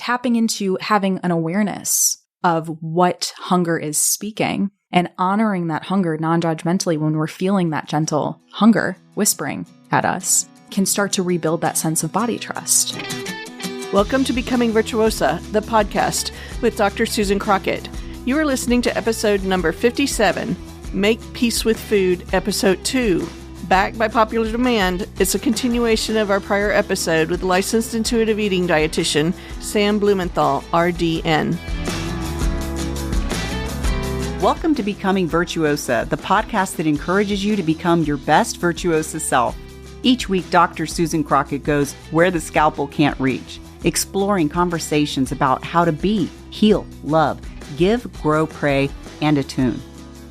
tapping into having an awareness of what hunger is speaking and honoring that hunger non-judgmentally when we're feeling that gentle hunger whispering at us can start to rebuild that sense of body trust. Welcome to Becoming Virtuosa, the podcast with Dr. Susan Crockett. You are listening to episode number 57, Make Peace with Food, episode 2. Back by popular demand, it's a continuation of our prior episode with licensed intuitive eating dietitian Sam Blumenthal, RDN. Welcome to Becoming Virtuosa, the podcast that encourages you to become your best virtuosa self. Each week, Dr. Susan Crockett goes where the scalpel can't reach, exploring conversations about how to be, heal, love, give, grow, pray, and attune.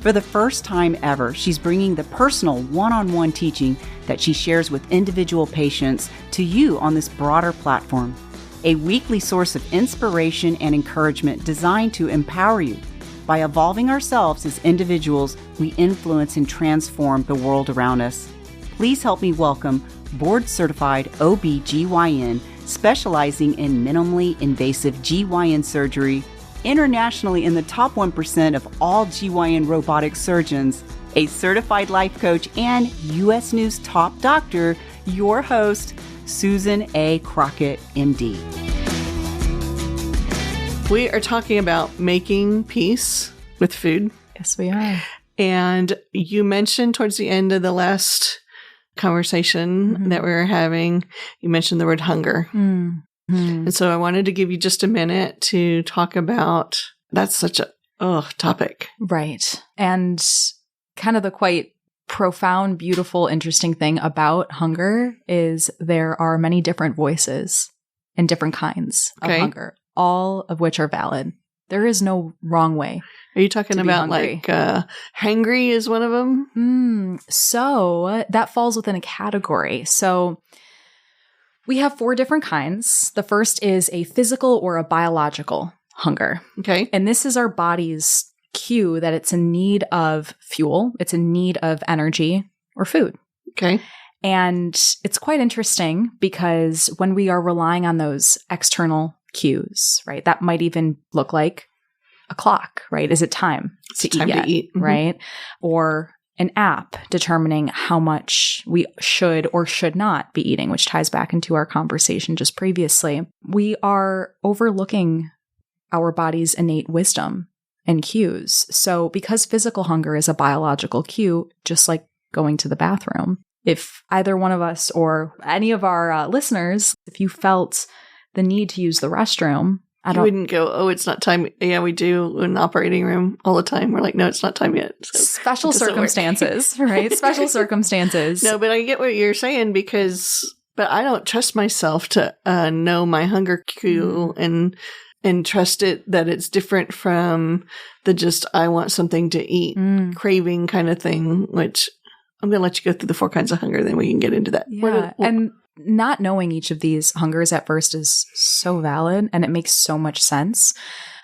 For the first time ever, she's bringing the personal one-on-one teaching that she shares with individual patients to you on this broader platform. A weekly source of inspiration and encouragement designed to empower you. By evolving ourselves as individuals, we influence and transform the world around us. Please help me welcome board-certified OB-GYN specializing in minimally invasive GYN surgery, internationally in the top 1% of all GYN robotic surgeons, a certified life coach, and U.S. News top doctor, your host, Susan A. Crockett, MD. We are talking about making peace with food. Yes, we are. And you mentioned towards the end of the last conversation that we were having, you mentioned the word hunger. And so I wanted to give you just a minute to talk about, that's such a topic. Right. And kind of the quite profound, beautiful, interesting thing about hunger is there are many different voices and different kinds of hunger, all of which are valid. There is no wrong way. Are you talking about like hangry is one of them? So that falls within a category. So we have 4 different kinds. The first is a physical or a biological hunger. Okay. And this is our body's cue that it's in need of fuel. It's in need of energy or food. Okay. And it's quite interesting because when we are relying on those external cues, right, that might even look like a clock, right? Is it time to eat yet? Right? Or an app determining how much we should or should not be eating, which ties back into our conversation just previously. We are overlooking our body's innate wisdom and cues. So because physical hunger is a biological cue, just like going to the bathroom, if either one of us or any of our listeners, if you felt the need to use the restroom, You wouldn't go, it's not time. Yeah, we do in the operating room all the time. We're like, no, it's not time yet. So special circumstances, right? Special circumstances. No, but I get what you're saying but I don't trust myself to know my hunger cue and trust it that it's different from the just, I want something to eat craving kind of thing, which I'm going to let you go through the 4 kinds of hunger, then we can get into that. Yeah. And not knowing each of these hungers at first is so valid, and it makes so much sense,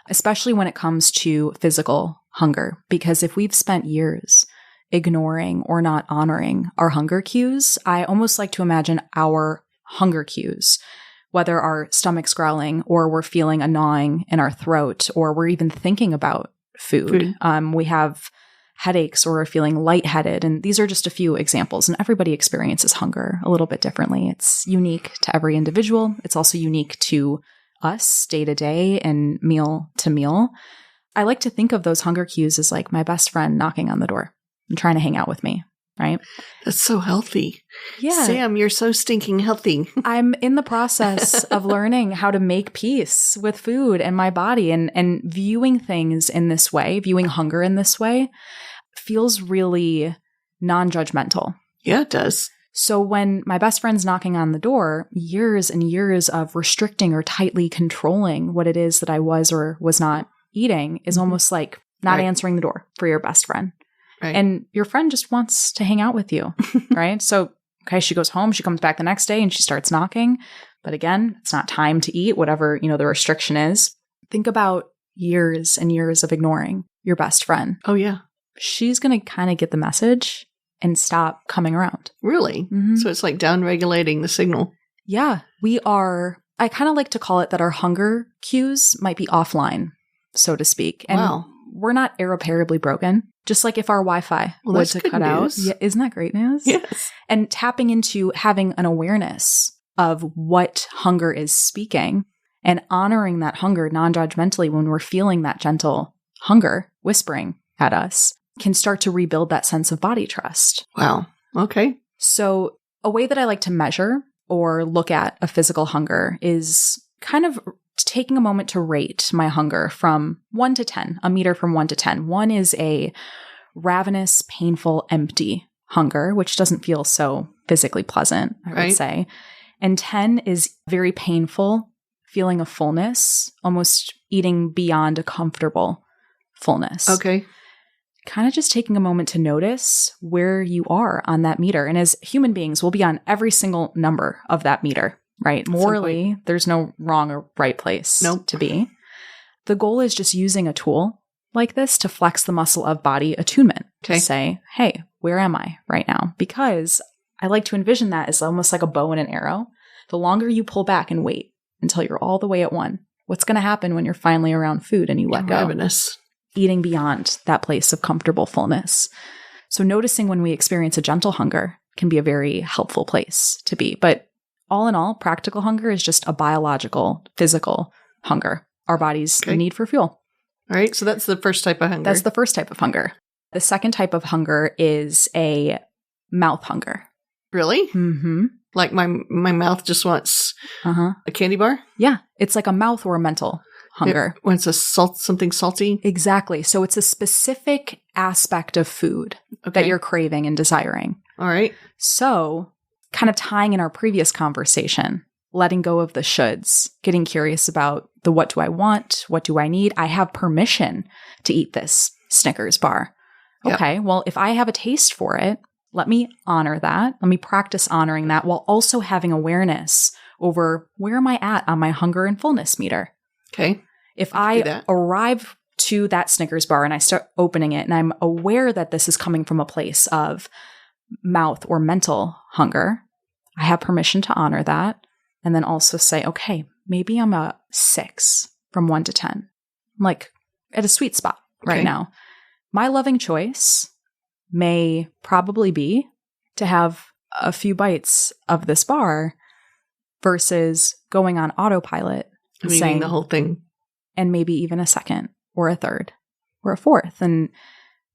especially when it comes to physical hunger. Because if we've spent years ignoring or not honoring our hunger cues, I almost like to imagine our hunger cues, whether our stomach's growling or we're feeling a gnawing in our throat or we're even thinking about food. We have headaches or are feeling lightheaded. And these are just a few examples. And everybody experiences hunger a little bit differently. It's unique to every individual. It's also unique to us day to day and meal to meal. I like to think of those hunger cues as like my best friend knocking on the door and trying to hang out with me, right? That's so healthy. Yeah. Sam, you're so stinking healthy. I'm in the process of learning how to make peace with food and my body, and viewing things in this way, viewing hunger in this way feels really non-judgmental. Yeah, it does. So when my best friend's knocking on the door, years and years of restricting or tightly controlling what it is that I was or was not eating is almost like not answering the door for your best friend. Right. And your friend just wants to hang out with you, right? So, okay, she goes home, she comes back the next day and she starts knocking. But again, it's not time to eat, whatever, the restriction is. Think about years and years of ignoring your best friend. Oh, yeah. She's going to kind of get the message and stop coming around. Really? Mm-hmm. So it's like down-regulating the signal. Yeah. We are I kind of like to call it that our hunger cues might be offline, so to speak. And we're not irreparably broken. Just like if our Wi-Fi were to cut out. Yeah, isn't that great news? Yes. And tapping into having an awareness of what hunger is speaking and honoring that hunger non-judgmentally when we're feeling that gentle hunger whispering at us can start to rebuild that sense of body trust. Wow. Okay. So a way that I like to measure or look at a physical hunger is kind of taking a moment to rate my hunger from 1 to 10, a meter from 1 to 10. 1 is a ravenous, painful, empty hunger, which doesn't feel so physically pleasant, I would say. And 10 is very painful, feeling of fullness, almost eating beyond a comfortable fullness. Okay. Kind of just taking a moment to notice where you are on that meter. And as human beings, we'll be on every single number of that meter, right? Morally, there's no wrong or right place to be. The goal is just using a tool like this to flex the muscle of body attunement. To say, hey, where am I right now? Because I like to envision that as almost like a bow and an arrow. The longer you pull back and wait until you're all the way at 1, what's going to happen when you're finally around food and you let go? Ravenous. Eating beyond that place of comfortable fullness. So noticing when we experience a gentle hunger can be a very helpful place to be. But all in all, practical hunger is just a biological, physical hunger. Our body's need for fuel. All right. So that's the first type of hunger. That's the first type of hunger. The second type of hunger is a mouth hunger. Really? Mm-hmm. Like my mouth just wants a candy bar? Yeah. It's like a mouth or a mental hunger. When it's something salty? Exactly. So it's a specific aspect of food that you're craving and desiring. All right. So kind of tying in our previous conversation, letting go of the shoulds, getting curious about the what do I want? What do I need? I have permission to eat this Snickers bar. Okay. Well, if I have a taste for it, let me honor that. Let me practice honoring that while also having awareness over where am I at on my hunger and fullness meter. Okay. If I arrive to that Snickers bar and I start opening it and I'm aware that this is coming from a place of mouth or mental hunger, I have permission to honor that and then also say, okay, maybe I'm a 6 from 1 to 10. I'm like at a sweet spot right now. My loving choice may probably be to have a few bites of this bar versus going on autopilot and saying the whole thing. And maybe even a second or a third or a fourth. And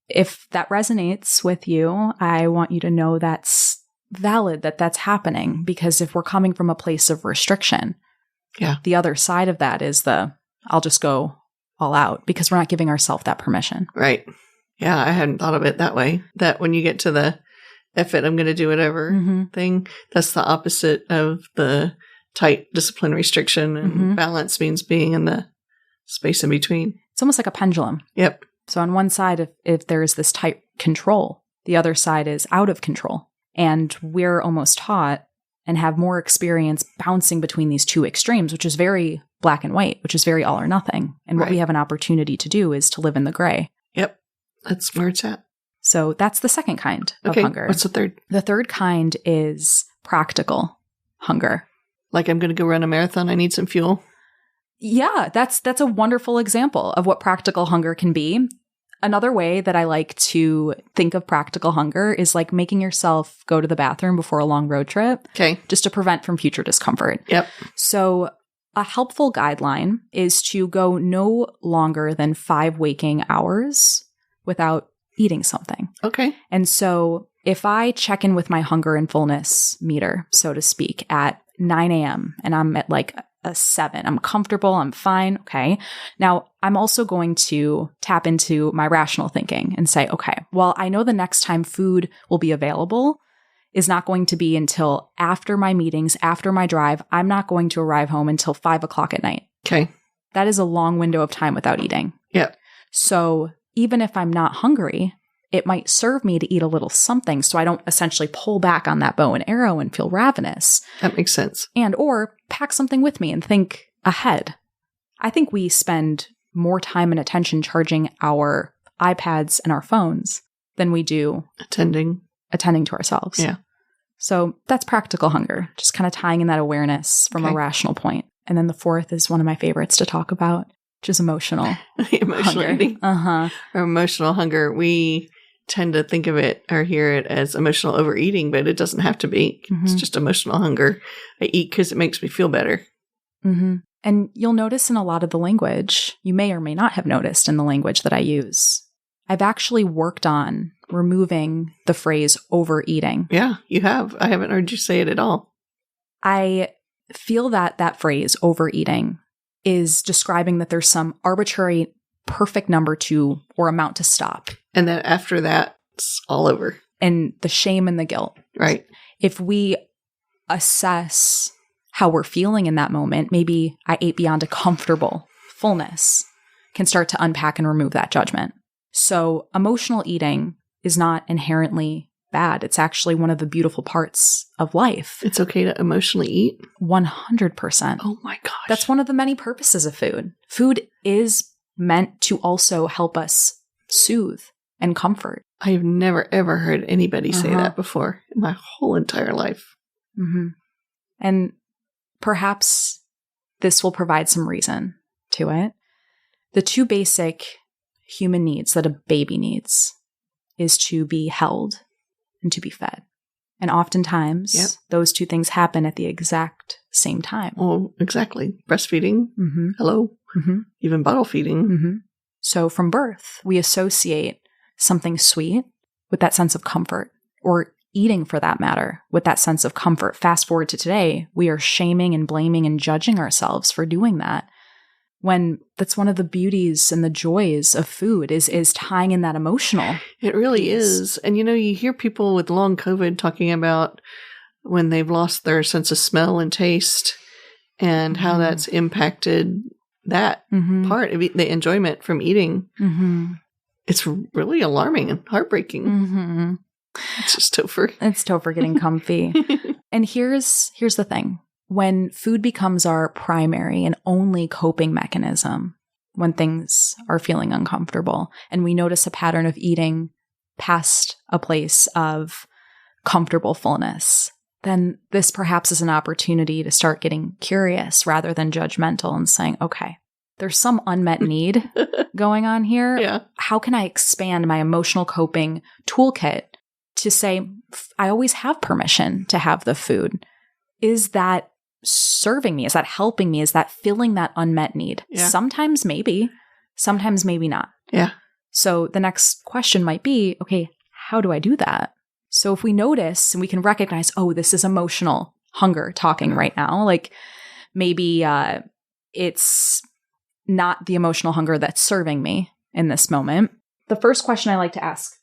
if that resonates with you, I want you to know that's valid, that that's happening. Because if we're coming from a place of restriction, the other side of that is I'll just go all out because we're not giving ourselves that permission. Right. Yeah, I hadn't thought of it that way. That when you get to the F it, I'm going to do whatever thing, that's the opposite of the tight discipline restriction. And balance means being in the space in between. It's almost like a pendulum. Yep. So on one side, if there is this tight control, the other side is out of control. And we're almost taught and have more experience bouncing between these two extremes, which is very black and white, which is very all or nothing. And what we have an opportunity to do is to live in the gray. Yep. That's where it's at. So that's the second kind of hunger. What's the third? The third kind is practical hunger. Like I'm going to go run a marathon. I need some fuel. Yeah, that's a wonderful example of what practical hunger can be. Another way that I like to think of practical hunger is like making yourself go to the bathroom before a long road trip. Okay. Just to prevent from future discomfort. Yep. So a helpful guideline is to go no longer than 5 waking hours without eating something. Okay. And so if I check in with my hunger and fullness meter, so to speak, at 9 a.m. and I'm at like a 7, I'm comfortable, I'm fine. Okay. Now I'm also going to tap into my rational thinking and say, okay, well, I know the next time food will be available is not going to be until after my meetings, after my drive. I'm not going to arrive home until 5 o'clock at night. Okay. That is a long window of time without eating. Yep. So even if I'm not hungry, it might serve me to eat a little something so I don't essentially pull back on that bow and arrow and feel ravenous. That makes sense. And or pack something with me and think ahead. I think we spend more time and attention charging our iPads and our phones than we do attending to ourselves. Yeah. So that's practical hunger, just kind of tying in that awareness from a rational point. And then the fourth is one of my favorites to talk about, which is emotional Emotional hunger. eating. Or emotional hunger. We tend to think of it or hear it as emotional overeating, but it doesn't have to be. It's just emotional hunger. I eat because it makes me feel better. And you'll notice in a lot of the language, you may or may not have noticed in the language that I use, I've actually worked on removing the phrase overeating. Yeah, you have. I haven't heard you say it at all. I feel that that phrase overeating is describing that there's some arbitrary perfect number to or amount to stop. And then after that, it's all over. And the shame and the guilt. Right. If we assess how we're feeling in that moment, maybe I ate beyond a comfortable fullness, can start to unpack and remove that judgment. So emotional eating is not inherently bad. It's actually one of the beautiful parts of life. It's okay to emotionally eat? 100%. Oh my gosh. That's one of the many purposes of food. Food is meant to also help us soothe and comfort. I've never, ever heard anybody say that before in my whole entire life. And perhaps this will provide some reason to it. The two basic human needs that a baby needs is to be held and to be fed. And oftentimes, those two things happen at the exact same time. Oh, exactly. Breastfeeding. Hello. Even bottle feeding. So from birth, we associate something sweet with that sense of comfort, or eating for that matter, with that sense of comfort. Fast forward to today, we are shaming and blaming and judging ourselves for doing that, when that's one of the beauties and the joys of food is tying in that emotional. It really is. And you hear people with long COVID talking about when they've lost their sense of smell and taste and how that's impacted that part of the enjoyment from eating. It's really alarming and heartbreaking. It's just Topher. It's Topher getting comfy. And here's the thing. When food becomes our primary and only coping mechanism, when things are feeling uncomfortable, and we notice a pattern of eating past a place of comfortable fullness, then this perhaps is an opportunity to start getting curious rather than judgmental and saying, okay, there's some unmet need going on here. Yeah. How can I expand my emotional coping toolkit to say, I always have permission to have the food? Is that serving me? Is that helping me? Is that filling that unmet need? Yeah. Sometimes maybe not. Yeah. So the next question might be, okay, how do I do that? So if we notice and we can recognize, oh, this is emotional hunger talking right now, like maybe it's not the emotional hunger that's serving me in this moment. The first question I like to ask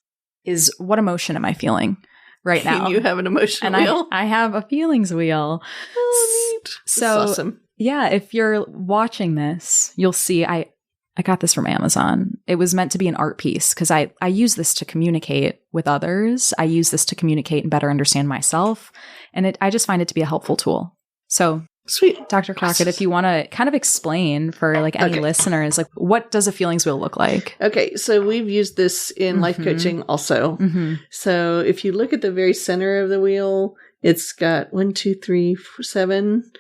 is, what emotion am I feeling right now? You have an emotional wheel? I have a feelings wheel. Oh, neat. So, that's awesome. Yeah, if you're watching this, you'll see I got this from Amazon. It was meant to be an art piece because I use this to communicate with others. I use this to communicate and better understand myself. And I just find it to be a helpful tool. So sweet. Dr. Crockett, if you want to kind of explain for like any listeners, like what does a feelings wheel look like? Okay. So we've used this in life coaching also. So if you look at the very center of the wheel, it's got 7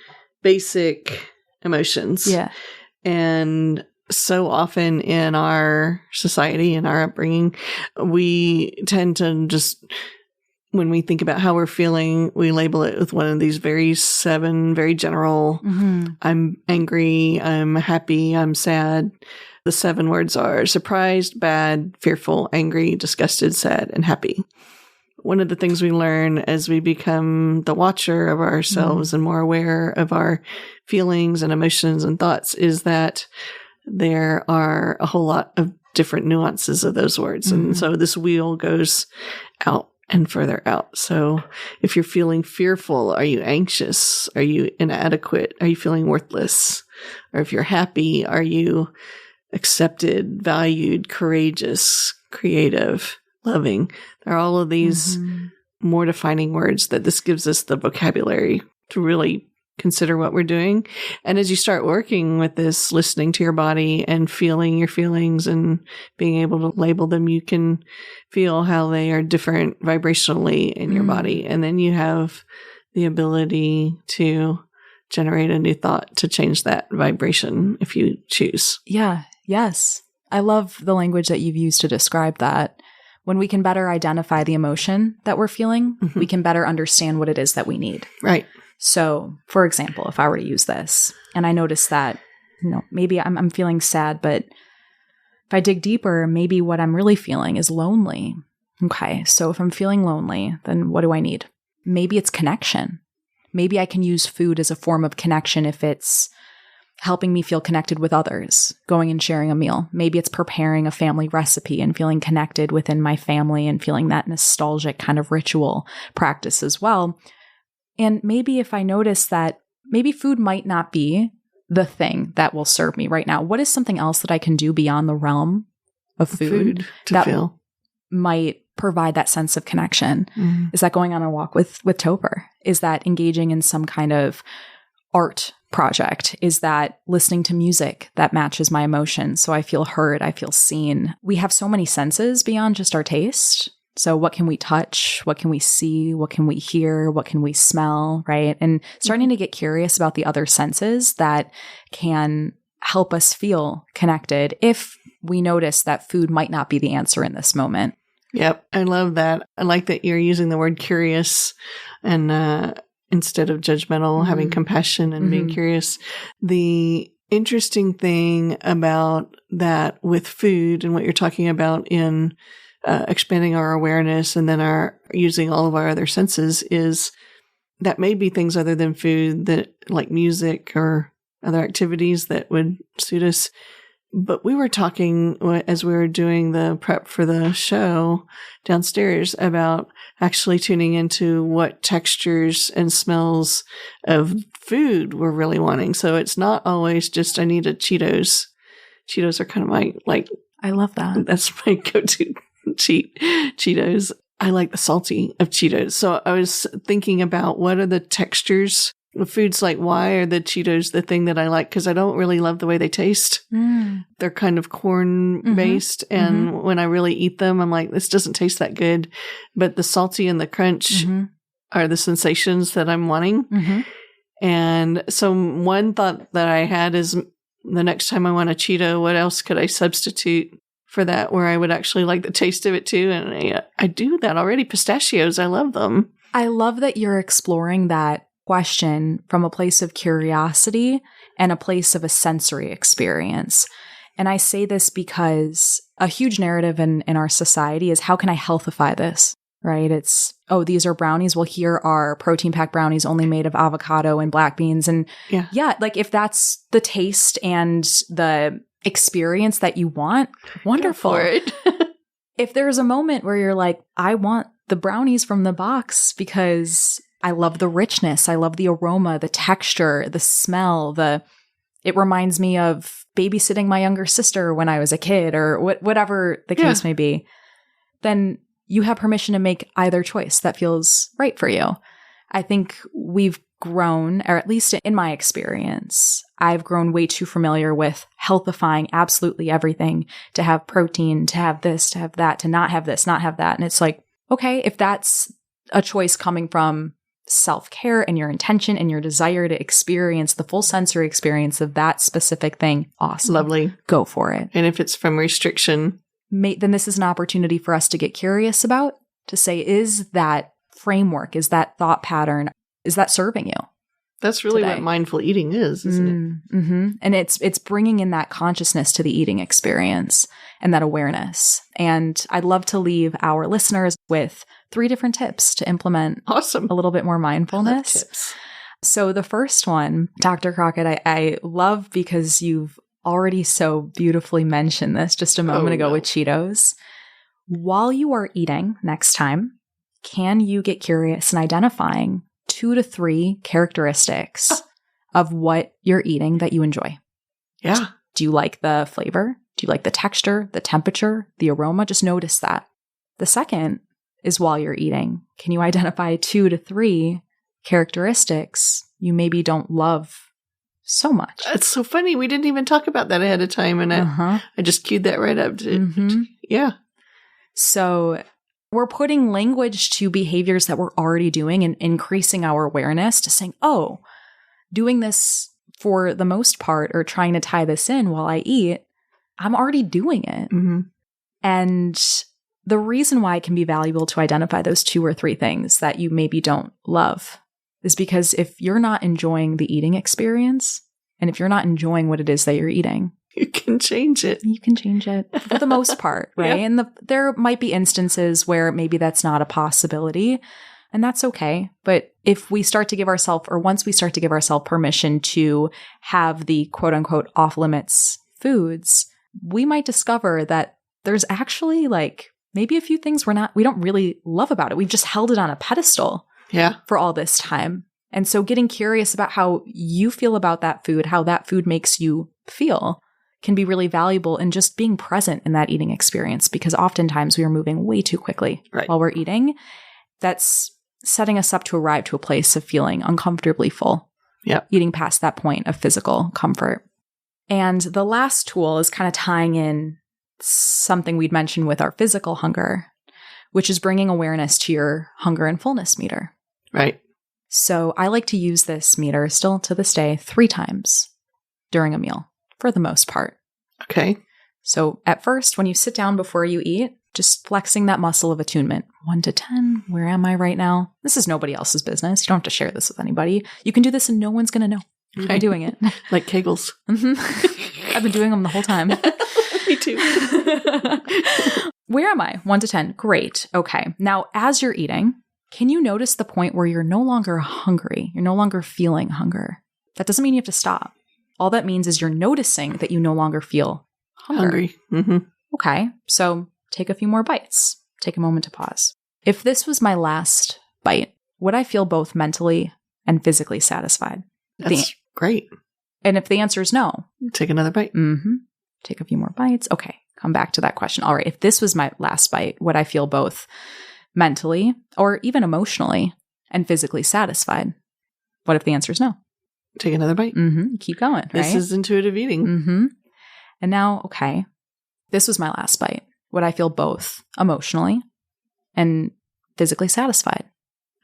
basic emotions. Yeah. And so often in our society, in our upbringing, we tend to just, when we think about how we're feeling, we label it with one of these seven very general, I'm angry, I'm happy, I'm sad. The 7 words are surprised, bad, fearful, angry, disgusted, sad, and happy. One of the things we learn as we become the watcher of ourselves and more aware of our feelings and emotions and thoughts is that there are a whole lot of different nuances of those words. And so this wheel goes out and further out. So if you're feeling fearful, are you anxious? Are you inadequate? Are you feeling worthless? Or if you're happy, are you accepted, valued, courageous, creative, loving? There are all of these more defining words that this gives us the vocabulary to really consider what we're doing. And as you start working with this, listening to your body and feeling your feelings and being able to label them, you can feel how they are different vibrationally in your body. And then you have the ability to generate a new thought to change that vibration if you choose. Yeah. Yes. I love the language that you've used to describe that. When we can better identify the emotion that we're feeling, we can better understand what it is that we need. Right. So, for example, if I were to use this and I notice that, maybe I'm feeling sad, but if I dig deeper, maybe what I'm really feeling is lonely. Okay. So if I'm feeling lonely, then what do I need? Maybe it's connection. Maybe I can use food as a form of connection if it's helping me feel connected with others, going and sharing a meal. Maybe it's preparing a family recipe and feeling connected within my family and feeling that nostalgic kind of ritual practice as well. And maybe if I notice that maybe food might not be the thing that will serve me right now, what is something else that I can do beyond the realm of food to that feel might provide that sense of connection? Is that going on a walk with Topher? Is that engaging in some kind of art project? Is that listening to music that matches my emotions so I feel heard, I feel seen? We have so many senses beyond just our taste. So what can we touch? What can we see? What can we hear? What can we smell? Right? And starting to get curious about the other senses that can help us feel connected if we notice that food might not be the answer in this moment. Yep. I love that. I like that you're using the word curious and instead of judgmental, having compassion and being curious. The interesting thing about that with food and what you're talking about in expanding our awareness and then our using all of our other senses is that may be things other than food, that like music or other activities that would suit us. But we were talking as we were doing the prep for the show downstairs about actually tuning into what textures and smells of food we're really wanting. So it's not always just, I need a Cheetos. Cheetos are kind of my, I love that. That's my go-to Cheetos. I like the salty of Cheetos. So I was thinking about what are the textures of foods, like why are the Cheetos the thing that I like? Because I don't really love the way they taste. They're kind of corn based. And when I really eat them, I'm like, this doesn't taste that good. But the salty and the crunch are the sensations that I'm wanting. And so one thought that I had is the next time I want a Cheeto, what else could I substitute for that where I would actually like the taste of it too? And I do that already. Pistachios, I love them. I love that you're exploring that question from a place of curiosity and a place of a sensory experience. And I say this because a huge narrative in our society is, how can I healthify this? Right? It's, oh, these are brownies. Well, here are protein-packed brownies only made of avocado and black beans. And yeah, like if that's the taste and the experience that you want, wonderful. Go for it. If there's a moment where you're like, I want the brownies from the box because I love the richness, I love the aroma, the texture, the smell, it reminds me of babysitting my younger sister when I was a kid, or whatever the case may be, then you have permission to make either choice that feels right for you. I think we've grown, or at least in my experience, I've grown way too familiar with healthifying absolutely everything, to have protein, to have this, to have that, to not have this, not have that. And it's like, okay, if that's a choice coming from self-care and your intention and your desire to experience the full sensory experience of that specific thing, awesome. Lovely. Go for it. And if it's from restriction, then this is an opportunity for us to get curious about, to say, is that framework, is that thought pattern, is that serving you? That's really today? What mindful eating is, isn't it? And it's bringing in that consciousness to the eating experience and that awareness. And I'd love to leave our listeners with 3 different tips to implement awesome. A little bit more mindfulness. Tips. So the first one, Dr. Crockett, I love, because you've already so beautifully mentioned this just a moment ago with Cheetos. While you are eating next time, can you get curious in identifying 2 to 3 characteristics of what you're eating that you enjoy? Yeah. Do you like the flavor? Do you like the texture, the temperature, the aroma? Just notice that. The second is, while you're eating, can you identify 2 to 3 characteristics you maybe don't love so much? It's so funny. We didn't even talk about that ahead of time. And I just queued that right up. Yeah. So we're putting language to behaviors that we're already doing and increasing our awareness to saying, oh, doing this for the most part, or trying to tie this in while I eat, I'm already doing it. Mm-hmm. And the reason why it can be valuable to identify those 2 or 3 things that you maybe don't love is because if you're not enjoying the eating experience, and if you're not enjoying what it is that you're eating, you can change it. You can change it for the most part, right? Yeah. And there might be instances where maybe that's not a possibility, and that's okay. But if we start to give ourselves, or once we start to give ourselves permission to have the quote unquote off limits foods, we might discover that there's actually like maybe a few things we don't really love about it. We've just held it on a pedestal for all this time. And so getting curious about how you feel about that food, how that food makes you feel, can be really valuable in just being present in that eating experience, because oftentimes we are moving way too quickly while we're eating. That's setting us up to arrive to a place of feeling uncomfortably full, eating past that point of physical comfort. And the last tool is kind of tying in something we'd mentioned with our physical hunger, which is bringing awareness to your hunger and fullness meter. Right. So I like to use this meter still to this day 3 times during a meal, for the most part. Okay. So at first, when you sit down before you eat, just flexing that muscle of attunement. 1 to 10, where am I right now? This is nobody else's business. You don't have to share this with anybody. You can do this and no one's going to know you've been doing it. Like Kegels. Mm-hmm. I've been doing them the whole time. Me too. Where am I? 1 to 10. Great. Okay. Now, as you're eating, can you notice the point where you're no longer hungry? You're no longer feeling hunger. That doesn't mean you have to stop. All that means is you're noticing that you no longer feel hungry. Mm-hmm. Okay. So take a few more bites. Take a moment to pause. If this was my last bite, would I feel both mentally and physically satisfied? That's great. And if the answer is no, take another bite. Mm-hmm. Take a few more bites. Okay. Come back to that question. All right. If this was my last bite, would I feel both mentally or even emotionally and physically satisfied? What if the answer is no? Take another bite. Mm-hmm. Keep going, right? This is intuitive eating. Mm-hmm. And now, okay, this was my last bite. Would I feel both emotionally and physically satisfied?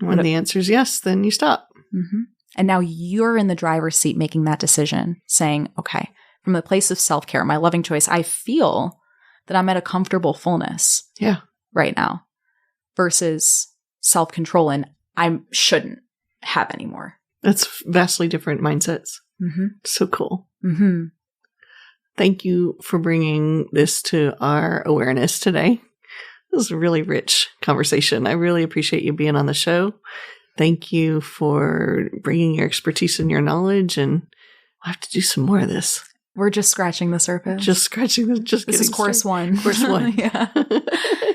When the answer is yes, then you stop. Mm-hmm. And now you're in the driver's seat making that decision, saying, okay, from the place of self-care, my loving choice, I feel that I'm at a comfortable fullness right now, versus self-control and I shouldn't have any more. That's vastly different mindsets. Mm-hmm. So cool. Mm-hmm. Thank you for bringing this to our awareness today. It was a really rich conversation. I really appreciate you being on the show. Thank you for bringing your expertise and your knowledge, and I'll have to do some more of this. We're just scratching the surface. Just scratching the, just This is course started. 1. Course 1. Yeah.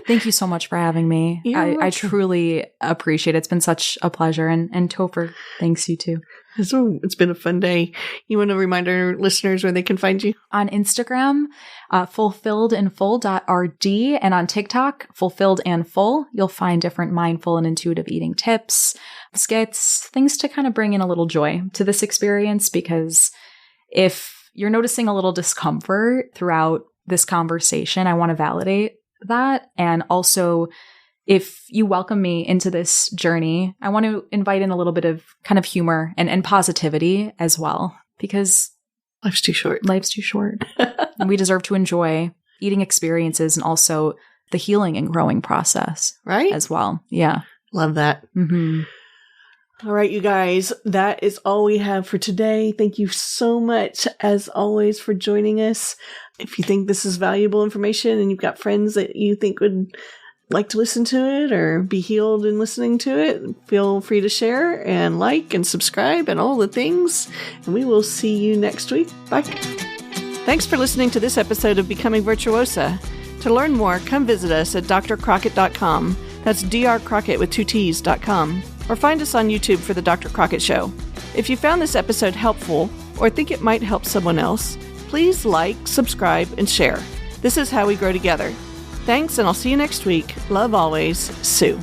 Thank you so much for having me. I truly appreciate it. It's been such a pleasure. And Topher, thanks you too. So it's been a fun day. You want to remind our listeners where they can find you? On Instagram, fulfilledandfull.rd, and on TikTok, fulfilled and full. You'll find different mindful and intuitive eating tips, skits, things to kind of bring in a little joy to this experience, because if you're noticing a little discomfort throughout this conversation, I want to validate that. And also, if you welcome me into this journey, I want to invite in a little bit of kind of humor and positivity as well, because life's too short. Life's too short. And we deserve to enjoy eating experiences and also the healing and growing process. Right? As well. Yeah. Love that. Mm-hmm. All right, you guys, that is all we have for today. Thank you so much, as always, for joining us. If you think this is valuable information and you've got friends that you think would like to listen to it or be healed in listening to it, feel free to share and like and subscribe and all the things. And we will see you next week. Bye. Thanks for listening to this episode of Becoming Virtuosa. To learn more, come visit us at drcrockett.com. That's drcrockett with 2 T's.com. Or find us on YouTube for The Dr. Crockett Show. If you found this episode helpful or think it might help someone else, please like, subscribe, and share. This is how we grow together. Thanks, and I'll see you next week. Love always, Sue.